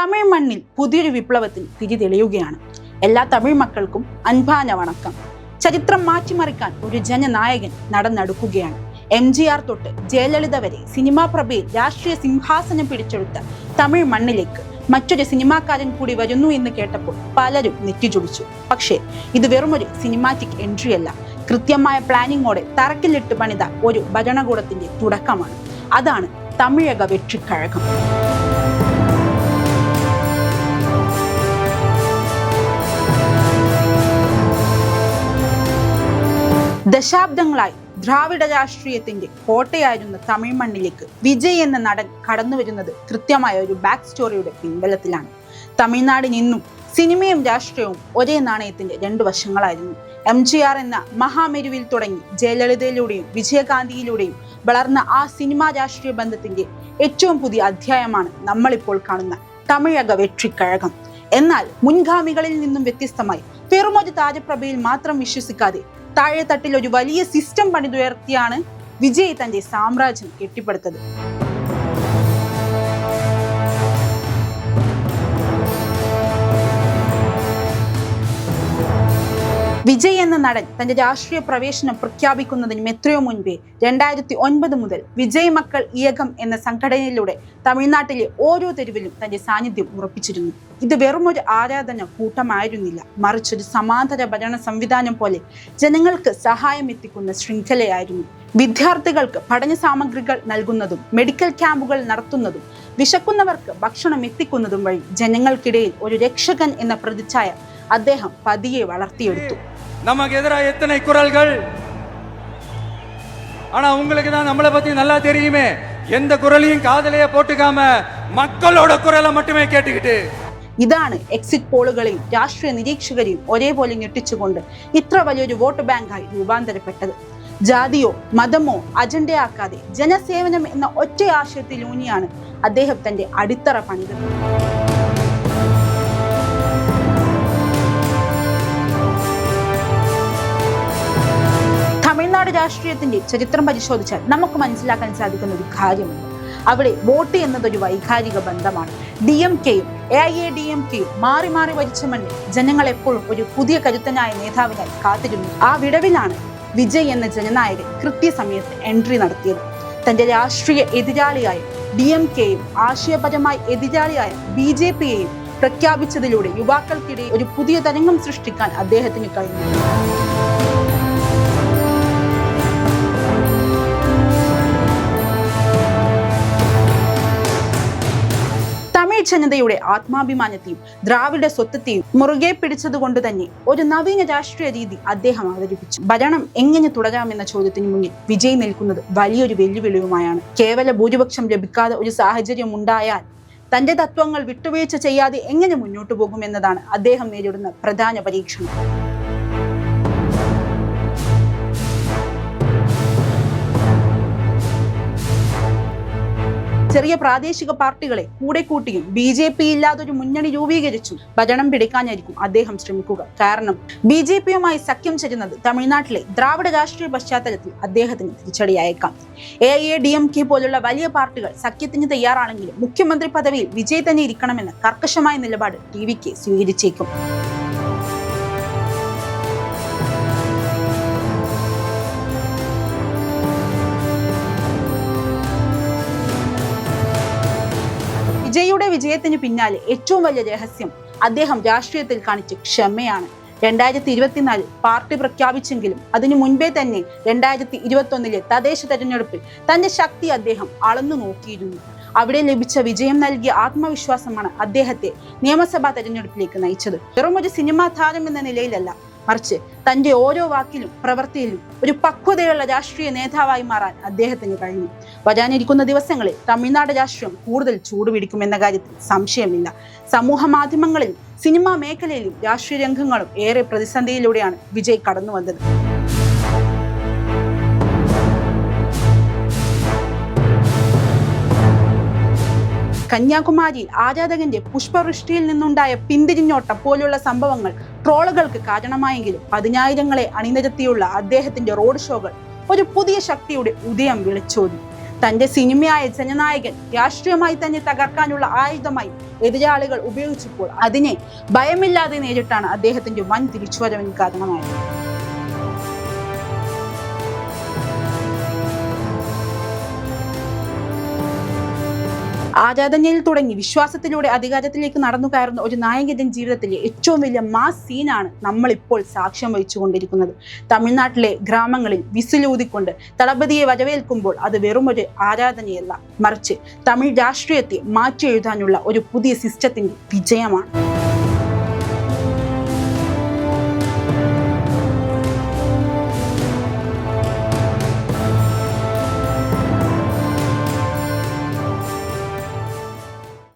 തമിഴ് മണ്ണിൽ പുതിയൊരു വിപ്ലവത്തിന് തിരി തെളിയുകയാണ്. എല്ലാ തമിഴ് മക്കൾക്കും അൻപാന വണക്കം. ചരിത്രം മാറ്റിമറിക്കാൻ ഒരു ജനനായകൻ നടന്നെടുക്കുകയാണ്. MGR തൊട്ട് ജയലളിത വരെ സിനിമാ പ്രഭയിൽ രാഷ്ട്രീയ സിംഹാസനം പിടിച്ചെടുത്ത തമിഴ് മണ്ണിലേക്ക് മറ്റൊരു സിനിമാക്കാരൻ കൂടി വരുന്നു എന്ന് കേട്ടപ്പോൾ പലരും നെറ്റിചുളിച്ചു. പക്ഷേ ഇത് വെറുമൊരു സിനിമാറ്റിക് എൻട്രി അല്ല, കൃത്യമായ പ്ലാനിങ്ങോടെ തറക്കിലിട്ട് പണിത ഒരു ഭരണകൂടത്തിന്റെ തുടക്കമാണ്. അതാണ് തമിഴക വെற்றிക്കഴകം. ദശാബ്ദങ്ങളായി ദ്രാവിഡ രാഷ്ട്രീയത്തിന്റെ കോട്ടയായിരുന്ന തമിഴ് മണ്ണിലേക്ക് വിജയ് എന്ന നടൻ കടന്നു വരുന്നത് കൃത്യമായ ഒരു ബാക്ക് സ്റ്റോറിയുടെ പിൻബലത്തിലാണ്. തമിഴ്നാടിൽ നിന്നും സിനിമയും രാഷ്ട്രീയവും ഒരേ നാണയത്തിന്റെ രണ്ടു വശങ്ങളായിരുന്നു. MGR എന്ന മഹാമെരുവിൽ തുടങ്ങി ജയലളിതയിലൂടെയും വിജയകാന്തിയിലൂടെയും വളർന്ന ആ സിനിമാ രാഷ്ട്രീയ ബന്ധത്തിന്റെ ഏറ്റവും പുതിയ അധ്യായമാണ് നമ്മളിപ്പോൾ കാണുന്ന തമിഴക വെற்றிക്കഴകം. എന്നാൽ മുൻഗാമികളിൽ നിന്നും വ്യത്യസ്തമായി വെറുമൊരു താരപ്രഭയിൽ മാത്രം വിശ്വസിക്കാതെ താഴെത്തട്ടിൽ ഒരു വലിയ സിസ്റ്റം പണിതുയർത്തിയാണ് വിജയ് തന്റെ സാമ്രാജ്യം കെട്ടിപ്പടുത്തത്. വിജയ് എന്ന നടൻ തന്റെ രാഷ്ട്രീയ പ്രവേശനം പ്രഖ്യാപിക്കുന്നതിനും എത്രയോ മുൻപേ 2009 മുതൽ വിജയ് മക്കൾ ഇയകം എന്ന സംഘടനയിലൂടെ തമിഴ്നാട്ടിലെ ഓരോ തെരുവിലും തന്റെ സാന്നിധ്യം ഉറപ്പിച്ചിരുന്നു. ഇത് വെറുമൊരു ആരാധന കൂട്ടമായിരുന്നില്ല, മറിച്ചൊരു സമാന്തര ഭരണ സംവിധാനം പോലെ ജനങ്ങൾക്ക് സഹായം എത്തിക്കുന്ന ശൃംഖലയായിരുന്നു. വിദ്യാർത്ഥികൾക്ക് പഠന സാമഗ്രികൾ നൽകുന്നതും മെഡിക്കൽ ക്യാമ്പുകൾ നടത്തുന്നതും വിശക്കുന്നവർക്ക് ഭക്ഷണം എത്തിക്കുന്നതും വഴി ജനങ്ങൾക്കിടയിൽ ഒരു രക്ഷകൻ എന്ന പ്രതിച്ഛായ അദ്ദേഹം പതിയെ വളർത്തിയെടുത്തു. நமக்கு எதிராக எத்தனை குரல்கள், ஆனா உங்களுக்கு தான் நம்மளை பத்தி நல்லா தெரியுமே. எந்த குரலையும் காதலையே போட்டுக்காம மக்களோட குரலை மட்டுமே கேட்டுக்கிட்டு. ഇതാണ് എക്സിറ്റ് പോളുകളെയും രാഷ്ട്രീയ നിരീക്ഷകരെയും ഒരേപോലെ ഞെട്ടിച്ചുകൊണ്ട് ഇത്ര വലിയൊരു വോട്ട് ബാങ്കായി രൂപാന്തരപ്പെട്ടത്. ജാതിയോ മതമോ അജണ്ടയാക്കാതെ ജനസേവനം എന്ന ഒറ്റ ആശയത്തിലൂന്നിയാണ് അദ്ദേഹം തന്റെ അടിത്തറ പണിതത്. തമിഴ്നാട് രാഷ്ട്രീയത്തിന്റെ ചരിത്രം പരിശോധിച്ചാൽ നമുക്ക് മനസ്സിലാക്കാൻ സാധിക്കുന്ന ഒരു കാര്യമുണ്ട്. അവിടെ വോട്ട് എന്നതൊരു വൈകാരിക ബന്ധമാണ്. DMKയും AIADMKയും മാറി മാറി ഭരിച്ച മണ്ണിൽ ജനങ്ങൾ എപ്പോഴും ഒരു പുതിയ കരുത്തനായ നേതാവിനായി കാത്തിരുന്നു. ആ വിടവിലാണ് വിജയ് എന്ന ജനനായകൻ കൃത്യസമയത്ത് എൻട്രി നടത്തിയത്. തന്റെ രാഷ്ട്രീയ എതിരാളിയായ DMKയും ആശയപരമായി എതിരാളിയായ BJPയെയും പ്രഖ്യാപിച്ചതിലൂടെ യുവാക്കൾക്കിടയിൽ ഒരു പുതിയ തരംഗം സൃഷ്ടിക്കാൻ അദ്ദേഹത്തിന് കഴിഞ്ഞു. ജനതയുടെ ആത്മാഭിമാനത്തെയും ദ്രാവിഡ സ്വത്വത്തെയും മുറുകെ പിടിച്ചതുകൊണ്ട് തന്നെ ഒരു നവീന രാഷ്ട്രീയ രീതി അദ്ദേഹം അവതരിപ്പിച്ചു. ഭരണം എങ്ങനെ തുടരാമെന്ന ചോദ്യത്തിന് മുന്നിൽ വിജയ് നിൽക്കുന്നത് വലിയൊരു വെല്ലുവിളിയുമായാണ്. കേവല ഭൂരിപക്ഷം ലഭിക്കാതെ ഒരു സാഹചര്യം ഉണ്ടായാൽ തന്റെ തത്വങ്ങൾ വിട്ടുവീഴ്ച ചെയ്യാതെ എങ്ങനെ മുന്നോട്ടു പോകുമെന്നതാണ് അദ്ദേഹം നേരിടുന്ന പ്രധാന പരീക്ഷണം. ചെറിയ പ്രാദേശിക പാർട്ടികളെ കൂടെ കൂട്ടിയും BJP ഇല്ലാതൊരു മുന്നണി രൂപീകരിച്ചു ഭരണം പിടിക്കാനായിരിക്കും അദ്ദേഹം ശ്രമിക്കുക. കാരണം BJPയുമായി സഖ്യം ചേരുന്നത് തമിഴ്നാട്ടിലെ ദ്രാവിഡ രാഷ്ട്രീയ പശ്ചാത്തലത്തിൽ അദ്ദേഹത്തിന് തിരിച്ചടിയായേക്കാം. AIADMK പോലുള്ള വലിയ പാർട്ടികൾ സഖ്യത്തിന് തയ്യാറാണെങ്കിലും മുഖ്യമന്ത്രി പദവിയിൽ വിജയ് തന്നെ ഇരിക്കണമെന്ന കർക്കശമായ നിലപാട് TVK സ്വീകരിച്ചേക്കും. വിജയുടെ വിജയത്തിന് പിന്നാലെ ഏറ്റവും വലിയ രഹസ്യം അദ്ദേഹം രാഷ്ട്രീയത്തിൽ കാണിച്ച ക്ഷമയാണ്. 2024 പാർട്ടി പ്രഖ്യാപിച്ചെങ്കിലും അതിനു മുൻപേ തന്നെ 2021 തദ്ദേശ തെരഞ്ഞെടുപ്പിൽ തന്റെ ശക്തി അദ്ദേഹം അളന്നു നോക്കിയിരുന്നു. അവിടെ ലഭിച്ച വിജയം നൽകിയ ആത്മവിശ്വാസമാണ് അദ്ദേഹത്തെ നിയമസഭാ തെരഞ്ഞെടുപ്പിലേക്ക് നയിച്ചത്. വെറുമൊരു സിനിമാ താരം എന്ന നിലയിലല്ല, മറിച്ച് തന്റെ ഓരോ വാക്കിലും പ്രവൃത്തിയിലും ഒരു പക്വതയുള്ള രാഷ്ട്രീയ നേതാവായി മാറാൻ അദ്ദേഹത്തിന് കഴിഞ്ഞു. വരാനിരിക്കുന്ന ദിവസങ്ങളിൽ തമിഴ്നാട് രാഷ്ട്രീയം കൂടുതൽ ചൂടുപിടിക്കുമെന്ന കാര്യത്തിൽ സംശയമില്ല. സമൂഹ മാധ്യമങ്ങളിലും സിനിമാ മേഖലയിലും രാഷ്ട്രീയ രംഗങ്ങളും ഏറെ പ്രതിസന്ധിയിലൂടെയാണ് വിജയ് കടന്നു വന്നത്. കന്യാകുമാരിയിൽ ആരാധകന്റെ പുഷ്പവൃഷ്ടിയിൽ നിന്നുണ്ടായ പിന്തിരിഞ്ഞോട്ടം പോലുള്ള സംഭവങ്ങൾ ട്രോളുകൾക്ക് കാരണമായെങ്കിലും 10,000ങ്ങളെ അണിനിരത്തിയുള്ള അദ്ദേഹത്തിന്റെ റോഡ് ഷോകൾ ഒരു പുതിയ ശക്തിയുടെ ഉദയം വിളിച്ചോതി. തന്റെ സിനിമയായ ജനനായകൻ രാഷ്ട്രീയമായി തന്നെ തകർക്കാനുള്ള ആയുധമായി എതിരാളികൾ ഉപയോഗിച്ചപ്പോൾ അതിനെ ഭയമില്ലാതെ നേരിട്ടാണ് അദ്ദേഹത്തിന്റെ വൻ തിരിച്ചുവരവിന് കാരണമായത്. ആരാധനയിൽ തുടങ്ങി വിശ്വാസത്തിലൂടെ അധികാരത്തിലേക്ക് നടന്നു കയറുന്ന ഒരു നായകന്റെ ജീവിതത്തിലെ ഏറ്റവും വലിയ മാസ് സീനാണ് നമ്മളിപ്പോൾ സാക്ഷ്യം വഹിച്ചുകൊണ്ടിരിക്കുന്നത്. തമിഴ്നാട്ടിലെ ഗ്രാമങ്ങളിൽ വിസിലൂതിക്കൊണ്ട് തളപതിയെ വരവേൽക്കുമ്പോൾ അത് വെറുമൊരു ആരാധനയല്ല, മറിച്ച് തമിഴ് രാഷ്ട്രീയത്തെ മാറ്റി എഴുതാനുള്ള ഒരു പുതിയ സിസ്റ്റത്തിന്റെ വിജയമാണ്.